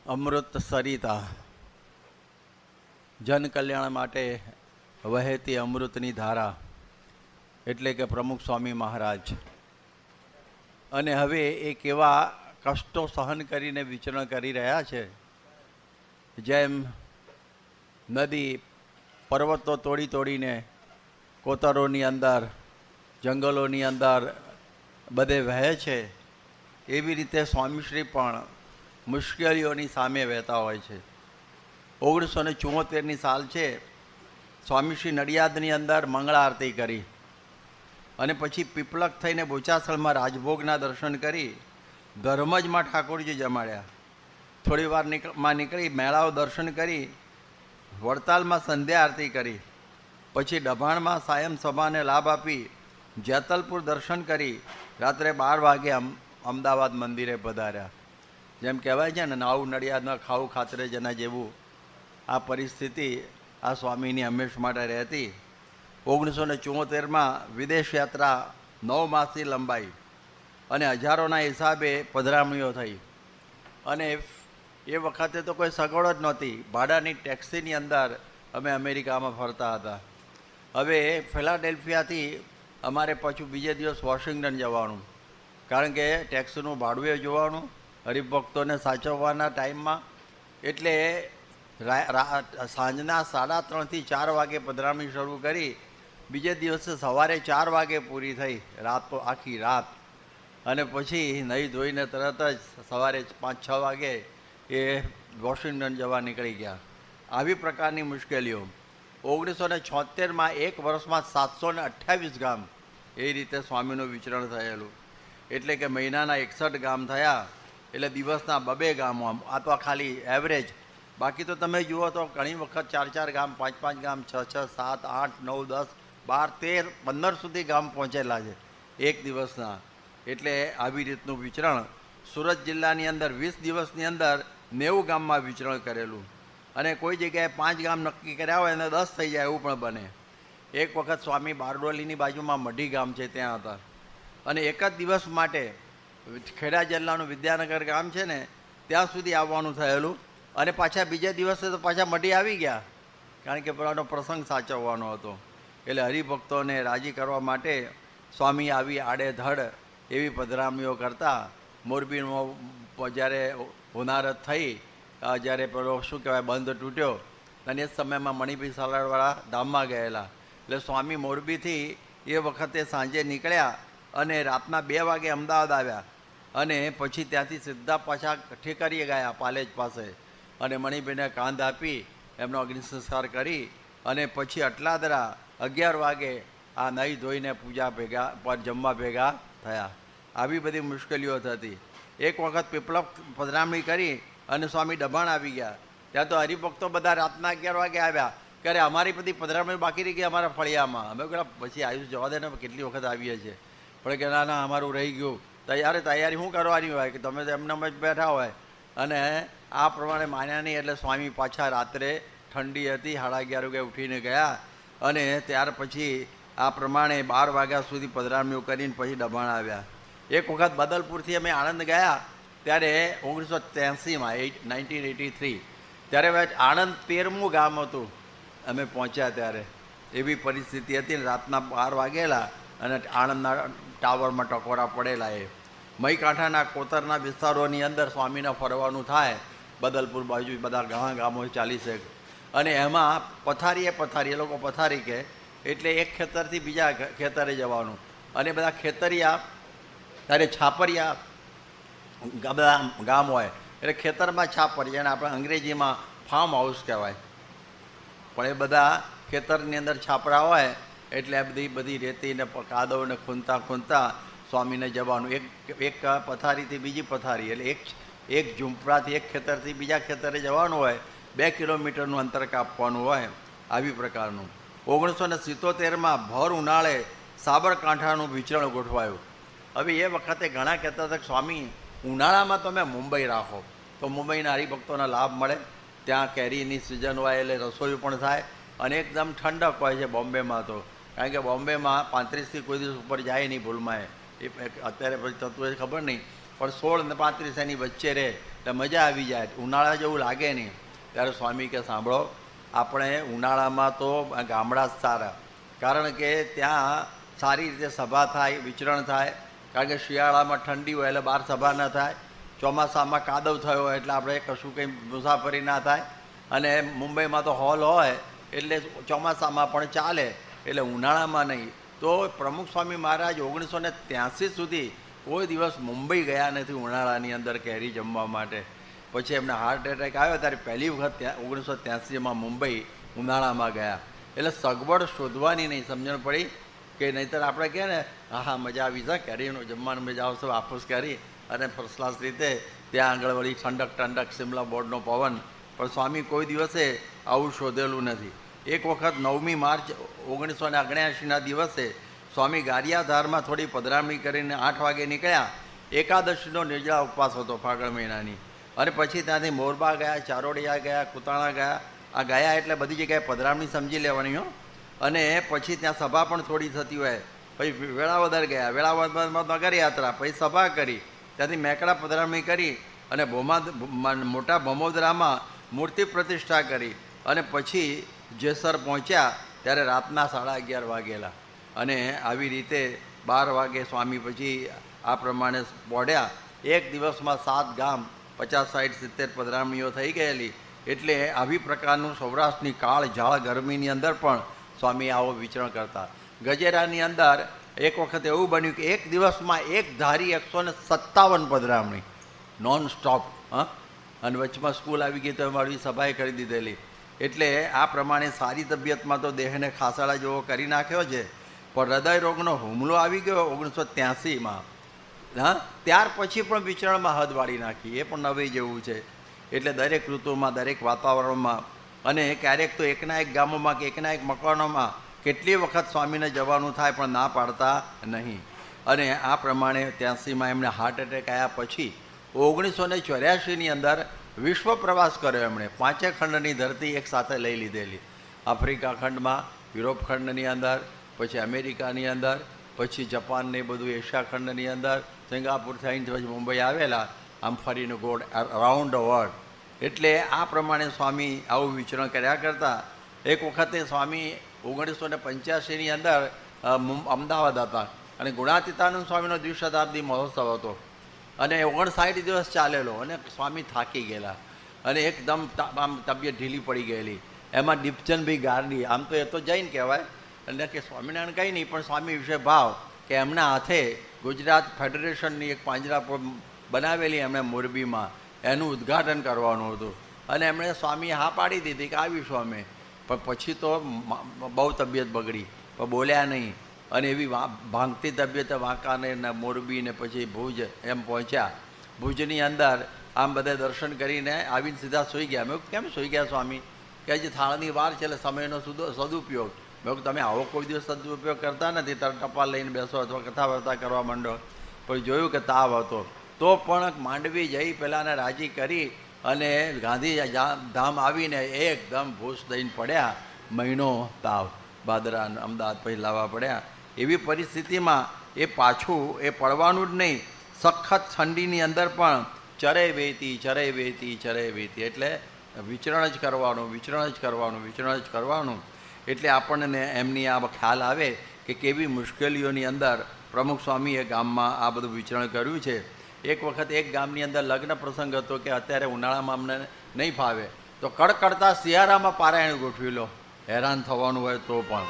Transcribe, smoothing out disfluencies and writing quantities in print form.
અમૃત સરિતા જનકલ્યાણ માટે વહેતી અમૃતની ધારા એટલે કે પ્રમુખ સ્વામી મહારાજ. અને હવે એ કેવા કષ્ટો સહન કરીને વિચરણ કરી રહ્યા છે. જેમ નદી પર્વતો તોડી તોડીને કોતરોની અંદર જંગલોની અંદર બધે વહે છે, એવી રીતે સ્વામીશ્રી પણ મુશ્કેલીઓની સામે વહેતા હોય છે. 1974ની સાલ છે. સ્વામીશ્રી નડિયાદની અંદર મંગળા આરતી કરી અને પછી પીપળક થઈને બોચાસણમાં રાજભોગના દર્શન કરી ધર્મજમાં ઠાકોરજી જમાડ્યા. થોડી વારમાં નીકળી મેળાઓ દર્શન કરી વડતાલમાં સંધ્યા આરતી કરી, પછી ડભાણમાં સાયમ સભાને લાભ આપી જેતલપુર દર્શન કરી રાત્રે 12 વાગે અમદાવાદ મંદિરે પધાર્યા. જેમ કહેવાય છે ને, નાવું નડિયાદ ન ખાવું ખાતરે જેના જેવું આ પરિસ્થિતિ આ સ્વામીની હંમેશ માટે રહેતી. 1974માં વિદેશ યાત્રા 9 માસથી લંબાઈ અને હજારોના હિસાબે પધરામણીઓ થઈ. અને એ વખતે તો કોઈ સગવડ જ નહોતી. ભાડાની ટેક્સીની અંદર અમે અમેરિકામાં ફરતા હતા. હવે ફિલાડેલ્ફિયાથી અમારે પાછું બીજે દિવસ વોશિંગ્ટન જવાનું, કારણ કે ટેક્સીનું ભાડું જોવાનું, હરિભક્તોને સાચવવાના ટાઈમમાં. એટલે સાંજના 3:30થી 4 વાગે પધરામણી શરૂ કરી, બીજે દિવસે સવારે 4 વાગે પૂરી થઈ. આખી રાત. અને પછી નહીં ધોઈને તરત જ સવારે 5-6 વાગે એ વોશિંગ્ટન જવા નીકળી ગયા. આવી પ્રકારની મુશ્કેલીઓ. 1976માં એક વર્ષમાં 728 ગામ એ રીતે સ્વામીનું વિચરણ થયેલું. એટલે કે મહિનાના 61 ગામ થયા, એટલે દિવસના 2 ગામો. આ તો ખાલી એવરેજ. બાકી તો તમે જુઓ તો ઘણી વખત 4-4 ગામ, 5-5 ગામ, 6-6, 7, 8, 9, 10, 12, 13, 15 સુધી ગામ પહોંચેલા છે એક દિવસના. એટલે આવી રીતનું વિચરણ સુરત જિલ્લાની અંદર 20 દિવસની અંદર 90 ગામમાં વિચરણ કરેલું. અને કોઈ જગ્યાએ 5 ગામ નક્કી કર્યા હોય અને 10 થઈ જાય એવું પણ બને. એક વખત સ્વામી બારડોલીની બાજુમાં મઢી ગામ છે ત્યાં હતા, અને એક જ દિવસ માટે ખેડા જિલ્લાનું વિદ્યાનગર ગામ છે ને ત્યાં સુધી આવવાનું થયેલું. અને પાછા બીજા દિવસે તો પાછા મઢી આવી ગયા, કારણ કે પેલાનો પ્રસંગ સાચવવાનો હતો. એટલે હરિભક્તોને રાજી કરવા માટે સ્વામી આવી આડેધડ એવી પધરામણીઓ કરતા. મોરબીમાં જ્યારે હોનારત થઈ, જ્યારે પેલો શું કહેવાય બંધ તૂટ્યો, અને એ સમયમાં મણિભાઈ સાલાડવાળા ધામમાં ગયેલા. એટલે સ્વામી મોરબીથી એ વખતે સાંજે નીકળ્યા અને રાતના 2 વાગે અમદાવાદ આવ્યા. અને પછી ત્યાંથી સીધા પાછા ઠેકરીએ ગયા પાલેજ પાસે, અને મણિભાઈને કાંધ આપી એમનો અગ્નિ સંસ્કાર કરી અને પછી અટલાદરા 11 વાગે આ નહીં ધોઈને પૂજા ભેગા પર જમવા ભેગા થયા. આવી બધી મુશ્કેલીઓ થતી. એક વખત પીપળક પધરામણી કરી અને સ્વામી ડભાણ આવી ગયા. ત્યાં તો હરિભક્તો બધા રાતના 11 વાગે આવ્યા, ત્યારે અમારી બધી પધરામણી બાકી રહી ગઈ અમારા ફળિયામાં. અમે કહ્યું પછી આયુષ જવા દે ને, કેટલી વખત આવીએ છીએ. પણ કે ના અમારું રહી ગયું. તૈયારી શું કરવાની હોય કે તમે તો એમનામ જ બેઠા હોય. અને આ પ્રમાણે માન્યા નહીં. એટલે સ્વામી પાછા રાત્રે ઠંડી હતી 11:30 વાગે ઉઠીને ગયા. અને ત્યાર પછી આ પ્રમાણે 12 વાગ્યા સુધી પધરામણીઓ કરીને પછી ડભાણ આવ્યા. એક વખત બદલપુરથી અમે આણંદ ગયા, ત્યારે 1983માં 1983 ત્યારે આણંદ 13મું ગામ હતું અમે પહોંચ્યા ત્યારે. એવી પરિસ્થિતિ હતી ને રાતના 12 વાગેલા અને આણંદના ટાવરમાં ટકોરા પડેલા. એ મહીકાંઠાના કોતરના વિસ્તારોની અંદર સ્વામીને ફરવાનું થાય. બદલપુર બાજુ બધા ઘણા ગામો 40. અને એમાં પથારી એ લોકો પથારી કહે, એટલે એક ખેતરથી બીજા ખેતરે જવાનું. અને બધા ખેતરિયા ત્યારે છાપરિયા બધા ગામ હોય, એટલે ખેતરમાં છાપરિયા, અને આપણે અંગ્રેજીમાં ફાર્મ હાઉસ કહેવાય. પણ એ બધા ખેતરની અંદર છાપરા હોય, એટલે આ બધી રેતીને કાદવને ખૂંદતા સ્વામીને જવાનું. એક પથારીથી બીજી પથારી, એટલે એક ઝૂંપડાથી એક ખેતરથી બીજા ખેતરે જવાનું હોય. 2 કિલોમીટરનું અંતર કાપવાનું હોય. આવી પ્રકારનું. 1977માં ભર ઉનાળે સાબરકાંઠાનું વિચરણ ગોઠવાયું. હવે એ વખતે ઘણા કહેતા હતા કે સ્વામી ઉનાળામાં તમે મુંબઈ રાખો તો મુંબઈના હરિભક્તોને લાભ મળે. ત્યાં કેરીની સિઝન હોય એટલે રસોઈ પણ થાય, અને એકદમ ઠંડક હોય છે બોમ્બેમાં તો. કારણ કે બોમ્બેમાં 35થી કોઈ દિવસ ઉપર જાય નહીં ભૂલમાં. એ અત્યારે પછી થતું હોય ખબર નહીં, પણ 16 અને 35 એની વચ્ચે રહે. એટલે મજા આવી જાય, ઉનાળા જેવું લાગે નહીં. ત્યારે સ્વામી કે સાંભળો, આપણે ઉનાળામાં તો ગામડા જ સારા, કારણ કે ત્યાં સારી રીતે સભા થાય, વિચરણ થાય. કારણ કે શિયાળામાં ઠંડી હોય એટલે બહાર સભા ન થાય, ચોમાસામાં કાદવ થયો હોય એટલે આપણે કશું કંઈ મુસાફરી ના થાય, અને મુંબઈમાં તો હોલ હોય એટલે ચોમાસામાં પણ ચાલે, એટલે ઉનાળામાં નહીં. તો પ્રમુખ સ્વામી મહારાજ 1983 સુધી કોઈ દિવસ મુંબઈ ગયા નથી ઉનાળાની અંદર કેરી જમવા માટે. પછી એમને હાર્ટ એટેક આવ્યો ત્યારે પહેલી વખત ત્યાં 1983માં મુંબઈ ઉનાળામાં ગયા. એટલે સગવડ શોધવાની નહીં, સમજણ પડી કે નહીંતર આપણે કહે ને હા મજા આવી છે કેરીનું જમવાનું, મજા આવશે વાપસ કરી અને ફર્સ્ટ ક્લાસ રીતે ત્યાં આગળ વળી ઠંડક સિમલા બોર્ડનો પવન. પણ સ્વામી કોઈ દિવસે આવું શોધેલું નથી. એક વખત 9મી માર્ચ 1979ના દિવસે સ્વામી ગારિયાધારમાં થોડી પધરામણી કરીને 8 વાગે નીકળ્યા. એકાદશીનો નિર્જળા ઉપવાસ હતો ફાગણ મહિનાની. અને પછી ત્યાંથી મોરબા ગયા, ચારોડિયા ગયા, કુતાણા ગયા. આ ગયા એટલે બધી જગ્યાએ પધરામણી સમજી લેવાની હો. અને પછી ત્યાં સભા પણ થોડી થતી હોય. પછી વેળાવદર ગયા, વેળાવદરમાં નગર યાત્રા, પછી સભા કરી, ત્યાંથી મેકડા પધરામણી કરી અને મોટા ભમોદરામાં મૂર્તિ પ્રતિષ્ઠા કરી. અને પછી જેસર પહોંચ્યા ત્યારે રાતના 11:30 વાગેલા. અને આવી રીતે 12 વાગે સ્વામી પછી આ પ્રમાણે બોડ્યા. એક દિવસમાં 7 ગામ 50, 60, 70 પધરામણીઓ થઈ ગયેલી. એટલે આવી પ્રકારનું સૌરાષ્ટ્રની કાળ ઝાળ ગરમીની અંદર પણ સ્વામી આવો વિચરણ કરતા. ગજેરાની અંદર એક વખત એવું બન્યું કે એક દિવસમાં એક ધારી 157 પધરામણી નોન સ્ટોપ. અને વચમાં સ્કૂલ આવી ગઈ તો મારી સભાએ કરી દીધેલી. એટલે આ પ્રમાણે સારી તબિયતમાં તો દેહને ખાસાળા જેવો કરી નાખ્યો છે. પણ હૃદય રોગનો હુમલો આવી ગયો 1983માં. ત્યાર પછી પણ વિચરણમાં હદ વાળી નાખી, એ પણ નવી જેવું છે. એટલે દરેક ઋતુમાં, દરેક વાતાવરણમાં, અને ક્યારેક તો એકના એક ગામોમાં કે એકના એક મકાનોમાં કેટલી વખત સ્વામીને જવાનું થાય પણ ના પાડતા નહીં. અને આ પ્રમાણે 83માં એમને હાર્ટ એટેક આવ્યા. પછી 1984ની અંદર વિશ્વ પ્રવાસ કર્યો એમણે. 5 ખંડની ધરતી એક સાથે લઈ લીધેલી. આફ્રિકા ખંડમાં, યુરોપ ખંડની અંદર, પછી અમેરિકાની અંદર, પછી જાપાનને બધું એશિયા ખંડની અંદર, સિંગાપુર થઈને પછી મુંબઈ આવેલા. આમ ફરીને ગોળ અરાઉન્ડ ધ વર્લ્ડ. એટલે આ પ્રમાણે સ્વામી આવું વિચરણ કર્યા કરતા. એક વખતે સ્વામી 1985ની અંદર અમદાવાદ હતા અને ગુણાતીતાનંદ સ્વામીનો દ્વિશતાબ્દી મહોત્સવ હતો અને 59 દિવસ ચાલેલો. અને સ્વામી થાકી ગયેલા અને એકદમ આમ તબિયત ઢીલી પડી ગયેલી. એમાં દીપચંદભાઈ ગારડી, આમ તો એ તો જૈન કહેવાય, એટલે કે સ્વામિનારાયણ કંઈ નહીં, પણ સ્વામી વિશે ભાવ કે એમના હાથે ગુજરાત ફેડરેશનની એક પાંજરા બનાવેલી એમણે મોરબીમાં, એનું ઉદ્ઘાટન કરવાનું હતું. અને એમણે સ્વામી હા પાડી દીધી કે આવીશું અમે. પણ પછી તો બહુ તબિયત બગડી, પણ બોલ્યા નહીં. અને એવી ભાંગતી તબિયતે વાંકાને ને મોરબી ને પછી ભુજ એમ પહોંચ્યા. ભુજની અંદર આમ બધા દર્શન કરીને આવીને સીધા સૂઈ ગયા. મેં કેમ સૂઈ ગયા સ્વામી? કે હજી થાળની વાર છે એટલે સમયનો સદુપયોગ. મેં તમે આવો કોઈ દિવસ સદુપયોગ કરતા નથી, તાર ટપાલ લઈને બેસો અથવા કથા વાર્તા કરવા માંડો. પણ જોયું કે તાવ હતો તો પણ માંડવી જઈ પહેલાંને રાજી કરી અને ગાંધી ધામ આવીને એકદમ ભૂસ દઈને પડ્યા. મહિનો તાવ, બાદરા અમદાવાદ પછી લાવવા પડ્યા. એવી પરિસ્થિતિમાં એ પાછું એ પડવાનું જ નહીં, સખત ઠંડીની અંદર પણ ચરે વેતી. એટલે વિચરણ જ કરવાનું. એટલે આપણને એમની આ ખ્યાલ આવે કે કેવી મુશ્કેલીઓની અંદર પ્રમુખ સ્વામીએ ગામમાં આ બધું વિચરણ કર્યું છે. એક વખત એક ગામની અંદર લગ્ન પ્રસંગ હતો કે અત્યારે ઉનાળામાં અમને નહીં ફાવે તો કડકડતા શિયાળામાં પારાયણ ગોઠવી લો, હેરાન થવાનું હોય તો પણ.